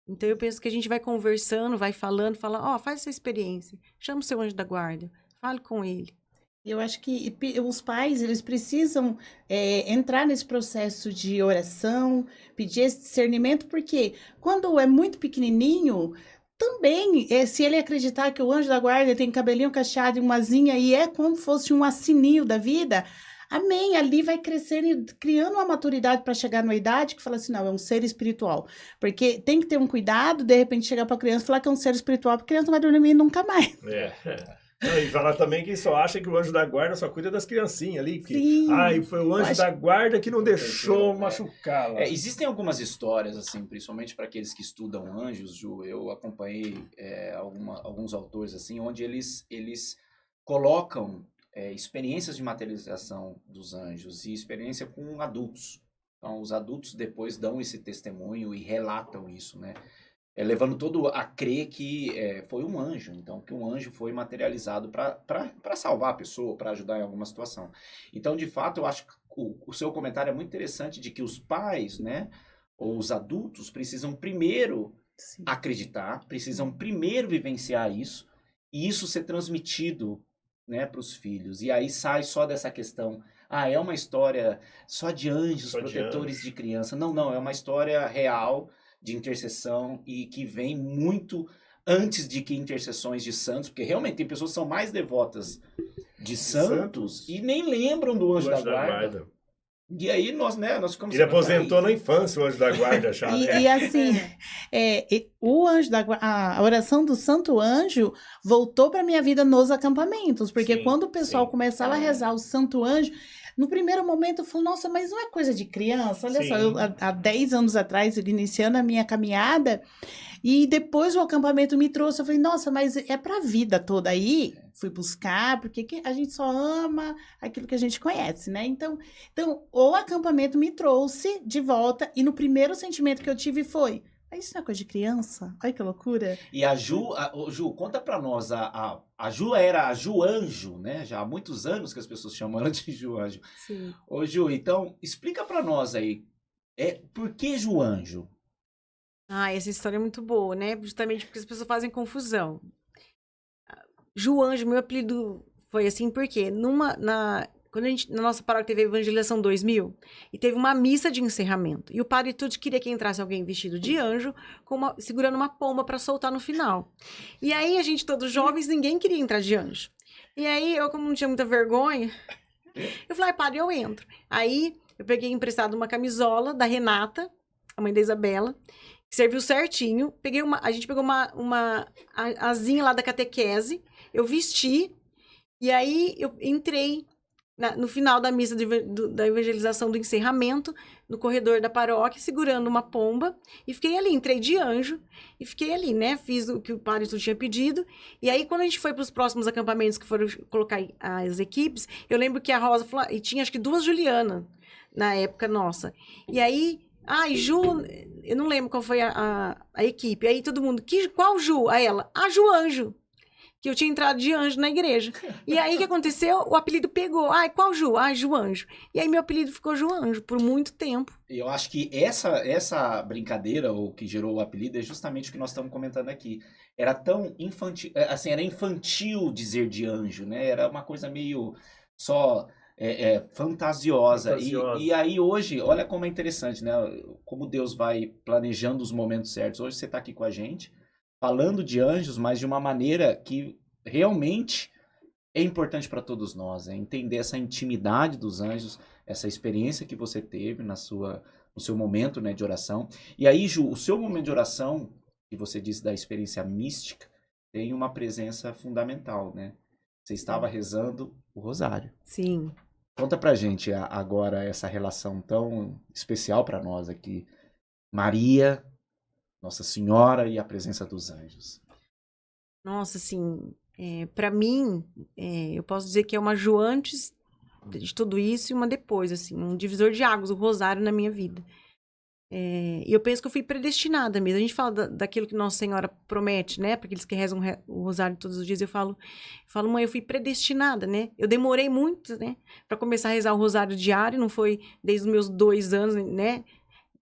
Então, eu penso que a gente vai conversando, vai falando, fala, faz essa experiência. Chama o seu anjo da guarda. Fale com ele. Eu acho que os pais, eles precisam entrar nesse processo de oração, pedir esse discernimento, porque quando é muito pequenininho... Também, se ele acreditar que o anjo da guarda tem cabelinho cacheado e uma asinha e é como fosse um assininho da vida... Amém, ali vai crescendo e criando uma maturidade para chegar numa idade que fala assim, não, é um ser espiritual. Porque tem que ter um cuidado, de repente chegar para a criança e falar que é um ser espiritual, porque a criança não vai dormir nunca mais. E falar também que só acha que o anjo da guarda só cuida das criancinhas ali. Que, Sim, foi o anjo da guarda que não deixou machucar lá. Existem algumas histórias, assim, principalmente para aqueles que estudam anjos, Ju. Eu acompanhei alguns autores, assim, onde eles colocam experiências de materialização dos anjos e experiência com adultos. Então, os adultos depois dão esse testemunho e relatam isso, né? Levando todo a crer que foi um anjo. Então, que um anjo foi materializado para salvar a pessoa, para ajudar em alguma situação. Então, de fato, eu acho que o seu comentário é muito interessante de que os pais, né, ou os adultos, precisam primeiro acreditar, precisam primeiro vivenciar isso, e isso ser transmitido, né, para os filhos. E aí sai só dessa questão, é uma história só de anjos, protetores de criança. Não, é uma história real de intercessão e que vem muito antes de que intercessões de santos, porque realmente tem pessoas que são mais devotas de santos e nem lembram do anjo da guarda. E aí nós ficamos... Ele aposentou na infância, o anjo da guarda já. E assim, o anjo da guarda, a oração do Santo Anjo voltou para minha vida nos acampamentos, porque quando o pessoal começava a rezar o Santo Anjo, No primeiro momento eu falo, nossa, mas não é coisa de criança? Olha Sim. só, eu, há 10 anos atrás, iniciando a minha caminhada, e depois o acampamento me trouxe, eu falei, nossa, mas é pra vida toda. Aí fui buscar, porque a gente só ama aquilo que a gente conhece, né? Então, o acampamento me trouxe de volta, e no primeiro sentimento que eu tive foi, mas isso não é coisa de criança? Olha que loucura. E a Ju, ô, Ju, conta pra nós, a Ju era a Ju Anjo, né? Já há muitos anos que as pessoas chamam ela de Ju Anjo. Sim. Ô Ju, então explica pra nós aí, por que Ju Anjo? Ah, essa história é muito boa, né? Justamente porque as pessoas fazem confusão. Ju Anjo, meu apelido foi assim, porque quando na nossa paróquia teve a Evangelização 2000, e teve uma missa de encerramento, e o padre Tude queria que entrasse alguém vestido de anjo, segurando uma pomba para soltar no final. E aí, a gente, todos jovens, ninguém queria entrar de anjo. E aí, eu, como não tinha muita vergonha, eu falei, padre, eu entro. Aí, eu peguei emprestado uma camisola da Renata, a mãe da Isabela, que serviu certinho. A gente pegou uma asinha lá da catequese, eu vesti, e aí eu entrei no final da missa da evangelização do encerramento, no corredor da paróquia, segurando uma pomba, e fiquei ali, entrei de anjo, e fiquei ali, né? Fiz o que o padre tinha pedido, e aí quando a gente foi para os próximos acampamentos que foram colocar as equipes, eu lembro que a Rosa falou, e tinha acho que 2 Juliana, na época nossa, e aí, Ju, eu não lembro qual foi a equipe, aí todo mundo, qual Ju? Aí ela, Ju Anjo. Que eu tinha entrado de anjo na igreja. E aí, o que aconteceu? O apelido pegou. Qual Ju? Ju Anjo. E aí, meu apelido ficou Ju Anjo por muito tempo. Eu acho que essa brincadeira, ou que gerou o apelido, é justamente o que nós estamos comentando aqui. Era tão infantil, assim, era infantil dizer de anjo, né? Era uma coisa meio só fantasiosa. E aí hoje, olha como é interessante, né? Como Deus vai planejando os momentos certos. Hoje você está aqui com a gente, falando de anjos, mas de uma maneira que realmente é importante para todos nós, entender essa intimidade dos anjos, essa experiência que você teve no seu momento, né, de oração. E aí, Ju, o seu momento de oração, que você disse da experiência mística, tem uma presença fundamental, né? Você estava rezando o rosário. Sim. Conta pra gente agora essa relação tão especial para nós aqui. Maria, Nossa Senhora e a presença dos anjos. Nossa, assim, para mim, eu posso dizer que é uma Ju antes de tudo isso e uma depois, assim, um divisor de águas, o rosário na minha vida. E eu penso que eu fui predestinada mesmo. A gente fala daquilo que Nossa Senhora promete, né? Para aqueles que rezam o rosário todos os dias, eu falo, mãe, eu fui predestinada, né? Eu demorei muito, né? Para começar a rezar o rosário diário, não foi desde os meus 2 anos, né?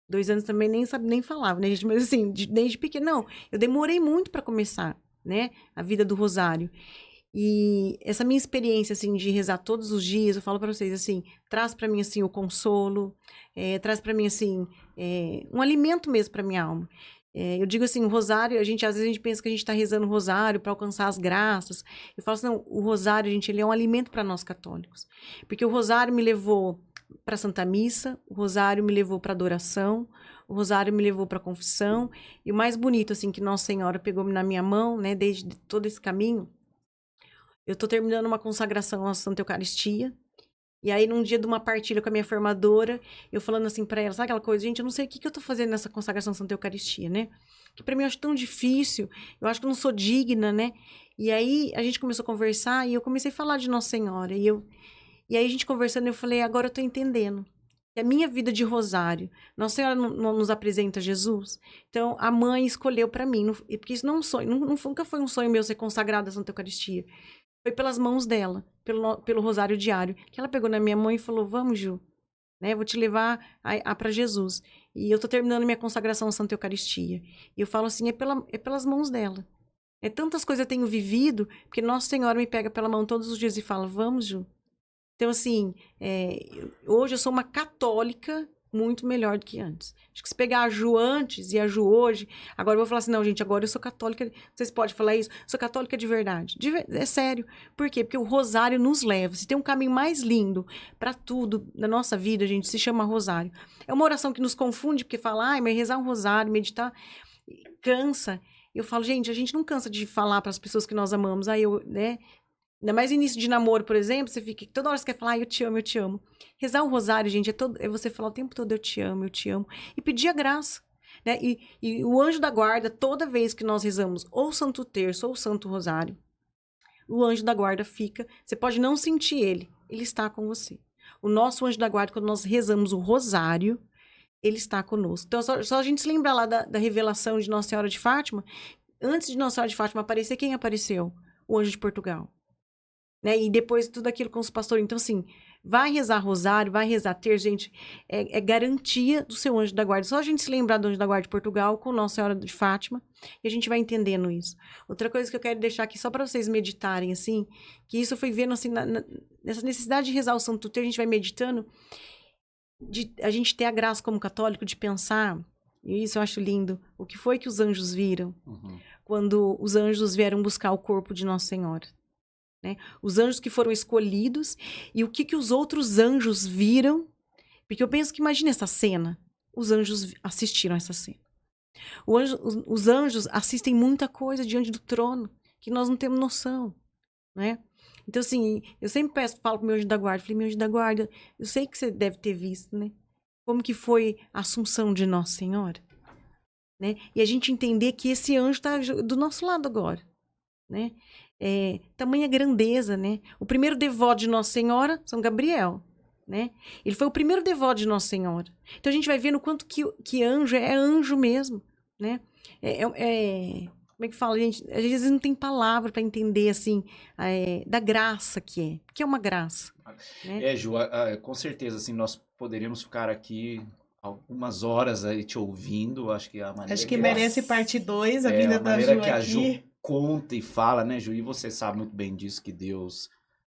2 anos também nem falava, né, gente? Mas assim, desde pequena, não. Eu demorei muito para começar, né? A vida do rosário. E essa minha experiência, assim, de rezar todos os dias, eu falo para vocês, assim, traz para mim, assim, o consolo, traz para mim, assim, um alimento mesmo para minha alma. Eu digo assim, o rosário, às vezes a gente pensa que a gente está rezando o rosário para alcançar as graças. Eu falo assim, não, o rosário, gente, ele é um alimento para nós católicos. Porque o rosário me levou para a Santa Missa, o rosário me levou para adoração, o rosário me levou para a confissão. E o mais bonito, assim, que Nossa Senhora pegou na minha mão, né, desde todo esse caminho, eu estou terminando uma consagração à Santa Eucaristia. E aí, num dia de uma partilha com a minha formadora, eu falando assim pra ela, sabe aquela coisa? Gente, eu não sei o que eu tô fazendo nessa consagração à Santa Eucaristia, né? Que pra mim eu acho tão difícil, eu acho que eu não sou digna, né? E aí, a gente começou a conversar e eu comecei a falar de Nossa Senhora. E aí, a gente conversando, eu falei, agora eu tô entendendo. Que a minha vida de rosário, Nossa Senhora não nos apresenta Jesus? Então, a mãe escolheu pra mim, porque isso não é um sonho, nunca foi um sonho meu ser consagrada à Santa Eucaristia. Foi pelas mãos dela, pelo rosário diário, que ela pegou na minha mão e falou, vamos, Ju, né, vou te levar para Jesus. E eu tô terminando minha consagração à Santa Eucaristia. E eu falo assim, é pelas mãos dela. Tantas coisas eu tenho vivido, porque Nossa Senhora me pega pela mão todos os dias e fala, vamos, Ju. Então, assim, hoje eu sou uma católica muito melhor do que antes. Acho que se pegar a Ju antes e a Ju hoje, agora eu vou falar assim, não, gente, agora eu sou católica, vocês podem falar isso, sou católica de verdade. É sério. Por quê? Porque o rosário nos leva, se tem um caminho mais lindo para tudo na nossa vida, gente, se chama rosário. É uma oração que nos confunde, porque fala, mas rezar um rosário, meditar, cansa. Eu falo, gente, a gente não cansa de falar para as pessoas que nós amamos, né? Ainda mais início de namoro, por exemplo, você fica toda hora você quer falar, eu te amo, eu te amo. Rezar o rosário, gente, é você falar o tempo todo, eu te amo, e pedir a graça. Né? E o anjo da guarda, toda vez que nós rezamos ou o Santo Terço ou o Santo Rosário, o anjo da guarda fica, você pode não sentir ele está com você. O nosso anjo da guarda, quando nós rezamos o rosário, ele está conosco. Então, só a gente se lembrar lá da revelação de Nossa Senhora de Fátima, antes de Nossa Senhora de Fátima aparecer, quem apareceu? O anjo de Portugal. Né? E depois tudo aquilo com os pastores. Então, assim, vai rezar rosário, vai rezar terço, gente, é garantia do seu anjo da guarda. Só a gente se lembrar do anjo da guarda de Portugal com Nossa Senhora de Fátima, e a gente vai entendendo isso. Outra coisa que eu quero deixar aqui, só para vocês meditarem, assim, que isso eu fui vendo, assim, nessa necessidade de rezar o Santo Terço, a gente vai meditando, de a gente ter a graça como católico de pensar, e isso eu acho lindo, o que foi que os anjos viram quando os anjos vieram buscar o corpo de Nossa Senhora. Né? Os anjos que foram escolhidos e o que os outros anjos viram, porque eu penso que imagina essa cena, os anjos assistiram essa cena. Os anjos assistem muita coisa diante do trono que nós não temos noção, né? Então assim, eu sempre falo pro meu anjo da guarda, falei, meu anjo da guarda, eu sei que você deve ter visto, né? Como que foi a Assunção de Nossa Senhora, né? E a gente entender que esse anjo está do nosso lado agora, né? Tamanha grandeza, né? O primeiro devoto de Nossa Senhora, São Gabriel, né? Ele foi o primeiro devoto de Nossa Senhora. Então a gente vai vendo o quanto que anjo é anjo mesmo, né? Como é que fala, gente? Às vezes não tem palavra para entender, assim, da graça que é uma graça. Né? Ju, com certeza, assim, nós poderíamos ficar aqui algumas horas aí te ouvindo, acho que a maneira Acho que merece parte 2, a vinda da Ju que a aqui. Ju conta e fala, né, Ju? E você sabe muito bem disso, que Deus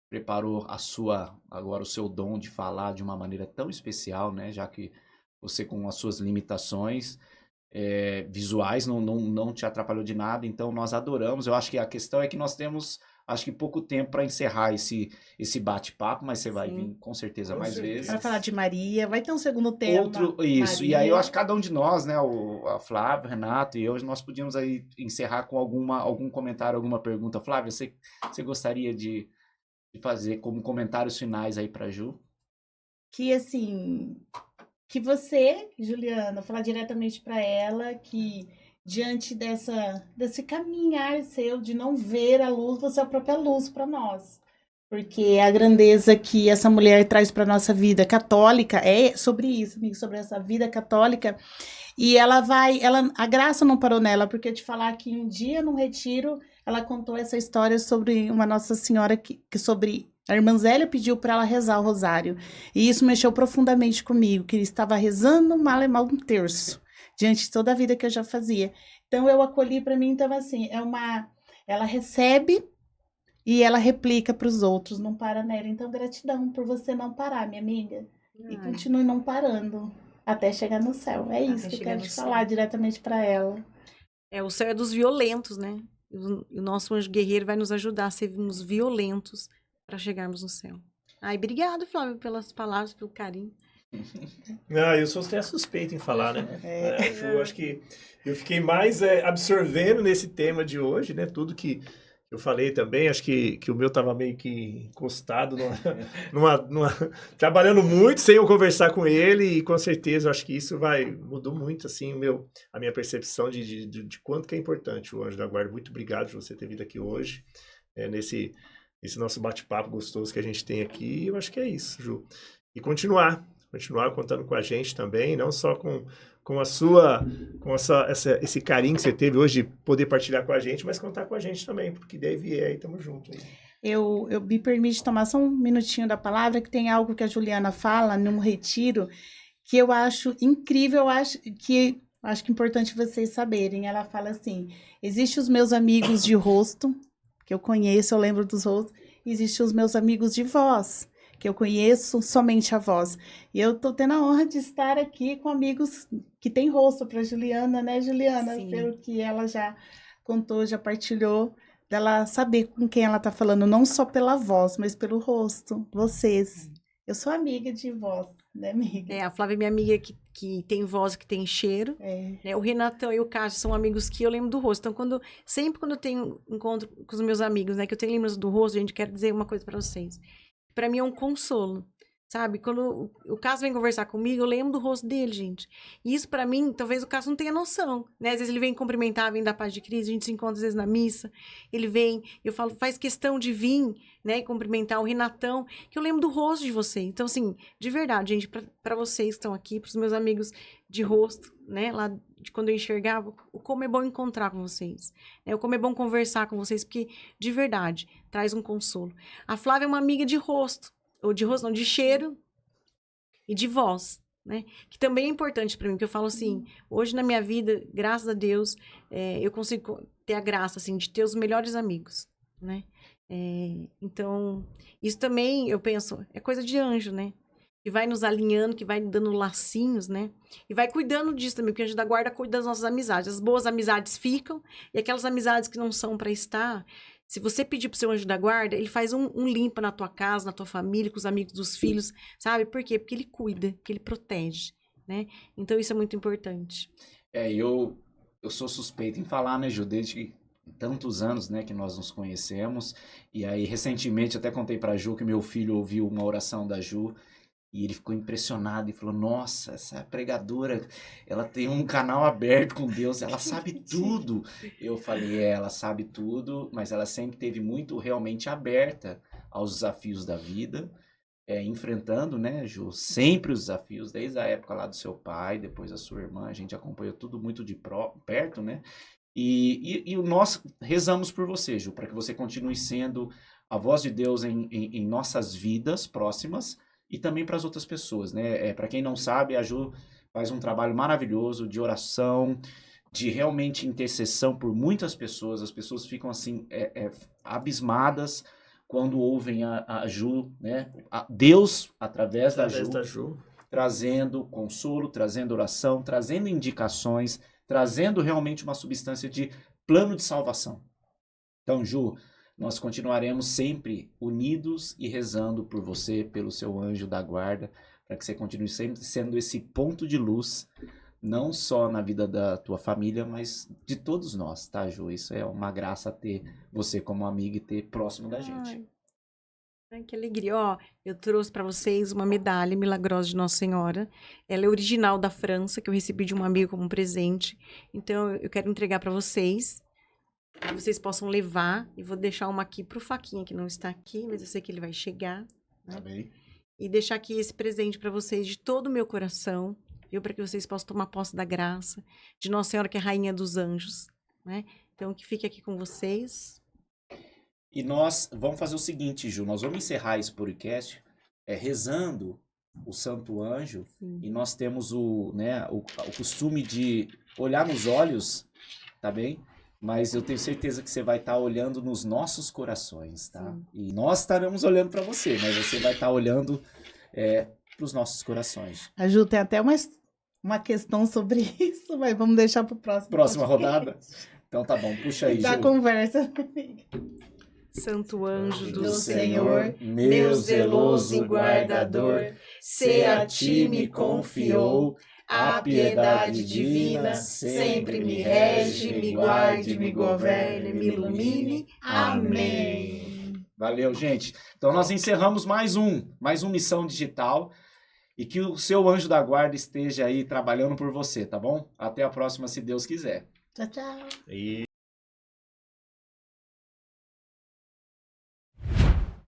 preparou agora o seu dom de falar de uma maneira tão especial, né? Já que você, com as suas limitações visuais, não te atrapalhou de nada, então nós adoramos. Eu acho que a questão é que nós temos, acho que pouco tempo para encerrar esse bate-papo, mas você vai vir com certeza mais vezes. Para falar de Maria, vai ter um segundo tema. Isso, Maria. E aí eu acho que cada um de nós, né, a Flávia, o Renato e eu, nós podíamos aí encerrar com algum comentário, alguma pergunta. Flávia, você gostaria de fazer como comentários finais aí para Ju? Que assim, que você, Juliana, falar diretamente para ela que diante desse caminhar seu de não ver a luz, você é a própria luz para nós. Porque a grandeza que essa mulher traz para nossa vida católica é sobre isso, sobre essa vida católica. E a graça não parou nela, porque eu te falar que um dia num retiro ela contou essa história sobre uma Nossa Senhora sobre a irmã Zélia pediu para ela rezar o rosário. E isso mexeu profundamente comigo, que ele estava rezando mal e mal um terço, diante de toda a vida que eu já fazia. Então eu acolhi para mim, então assim, ela recebe e ela replica para os outros, não para nela. Então gratidão por você não parar, minha amiga. E continue não parando até chegar no céu. É isso que eu quero te falar diretamente para ela. O céu é dos violentos, né? E o nosso anjo guerreiro vai nos ajudar a sermos violentos para chegarmos no céu. Obrigado, Flávio, pelas palavras, pelo carinho. Eu sou até suspeito em falar, né? Ju, acho que eu fiquei mais absorvendo nesse tema de hoje, né? Tudo que eu falei também, acho que o meu estava meio que encostado, trabalhando muito sem eu conversar com ele, e com certeza acho que isso mudou muito assim a minha percepção de quanto que é importante o Anjo da Guarda. Muito obrigado por você ter vindo aqui hoje, nesse nosso bate-papo gostoso que a gente tem aqui. Eu acho que é isso, Ju. E continuar contando com a gente também, não só com esse carinho que você teve hoje de poder partilhar com a gente, mas contar com a gente também, porque daí vier e estamos juntos. Eu me permite tomar só um minutinho da palavra, que tem algo que a Juliana fala num retiro que eu acho incrível, acho que é importante vocês saberem. Ela fala assim: existem os meus amigos de rosto, que eu conheço, eu lembro dos rostos, existem os meus amigos de voz, que eu conheço somente a voz. E eu tô tendo a honra de estar aqui com amigos que têm rosto para Juliana, né, Juliana? Sim. Pelo que ela já contou, já partilhou, dela saber com quem ela tá falando, não só pela voz, mas pelo rosto. Vocês. Eu sou amiga de voz. Né, amiga? A Flávia é minha amiga que tem voz, que tem cheiro. Né? O Renatão e o Cássio são amigos que eu lembro do rosto. Então, sempre quando eu tenho encontro com os meus amigos, né, que eu tenho lembrança do rosto, gente, quero dizer uma coisa pra vocês. Pra mim é um consolo, sabe? Quando o Cássio vem conversar comigo, eu lembro do rosto dele, gente. E isso pra mim, talvez o Cássio não tenha noção, né? Às vezes ele vem cumprimentar, vem dar paz de Cristo, a gente se encontra às vezes na missa, ele vem, eu falo, faz questão de vir, né, e cumprimentar o Renatão, que eu lembro do rosto de vocês. Então, assim, de verdade, gente, pra vocês que estão aqui, pros meus amigos de rosto, né, lá de quando eu enxergava, o como é bom encontrar com vocês, né, o como é bom conversar com vocês, porque, de verdade, traz um consolo. A Flávia é uma amiga de rosto, ou de rosto não, de cheiro e de voz, né, que também é importante para mim, porque eu falo assim, hoje na minha vida, graças a Deus, eu consigo ter a graça, assim, de ter os melhores amigos, né, então, isso também, eu penso, é coisa de anjo, né, que vai nos alinhando, que vai dando lacinhos, né? E vai cuidando disso também, porque a gente da guarda cuida das nossas amizades. As boas amizades ficam, e aquelas amizades que não são para estar, se você pedir pro seu anjo da guarda, ele faz um limpa na tua casa, na tua família, com os amigos dos filhos, sabe? Por quê? Porque ele cuida, porque ele protege, né? Então isso é muito importante. Eu sou suspeito em falar, né, Ju, desde tantos anos, né, que nós nos conhecemos, e aí recentemente até contei pra Ju que meu filho ouviu uma oração da Ju, e ele ficou impressionado e falou, nossa, essa pregadora, ela tem um canal aberto com Deus, ela sabe tudo. Eu falei, ela sabe tudo, mas ela sempre teve muito realmente aberta aos desafios da vida, enfrentando, né, Ju, sempre os desafios, desde a época lá do seu pai, depois a sua irmã, a gente acompanhou tudo muito de perto, né, e nós rezamos por você, Ju, para que você continue sendo a voz de Deus em nossas vidas próximas, e também para as outras pessoas, né? Para quem não sabe, a Ju faz um trabalho maravilhoso de oração, de realmente intercessão por muitas pessoas. As pessoas ficam assim, abismadas quando ouvem a Ju, né? Deus, através da Ju, trazendo consolo, trazendo oração, trazendo indicações, trazendo realmente uma substância de plano de salvação. Então, Ju, nós continuaremos sempre unidos e rezando por você, pelo seu anjo da guarda, para que você continue sempre sendo esse ponto de luz, não só na vida da tua família, mas de todos nós, tá, Ju? Isso é uma graça ter você como amiga e ter próximo da gente. Ai, que alegria. Ó, eu trouxe para vocês uma medalha milagrosa de Nossa Senhora. Ela é original da França, que eu recebi de um amigo como presente. Então, eu quero entregar para vocês, que vocês possam levar, e vou deixar uma aqui pro Faquinha, que não está aqui, mas eu sei que ele vai chegar, né? Tá bem. E deixar aqui esse presente para vocês de todo o meu coração, viu? Para que vocês possam tomar posse da graça de Nossa Senhora, que é Rainha dos Anjos, né? Então, que fique aqui com vocês. E nós vamos fazer o seguinte, Ju, nós vamos encerrar esse podcast rezando o Santo Anjo. Sim. E nós temos o costume de olhar nos olhos, tá bem? Mas eu tenho certeza que você vai estar olhando nos nossos corações, tá? Sim. E nós estaremos olhando para você, mas você vai estar olhando para os nossos corações. A Ju tem até uma questão sobre isso, mas vamos deixar para o próximo. Próxima rodada? Então tá bom, puxa aí, Ju. Da conversa. Santo anjo do Senhor, meu zeloso guardador, se a ti me confiou, a piedade divina sempre me rege, me guarde, me governe, me ilumine. Amém. Valeu, gente. Então nós encerramos mais um Missão Digital, e que o seu anjo da guarda esteja aí trabalhando por você, tá bom? Até a próxima, se Deus quiser. Tchau, tchau.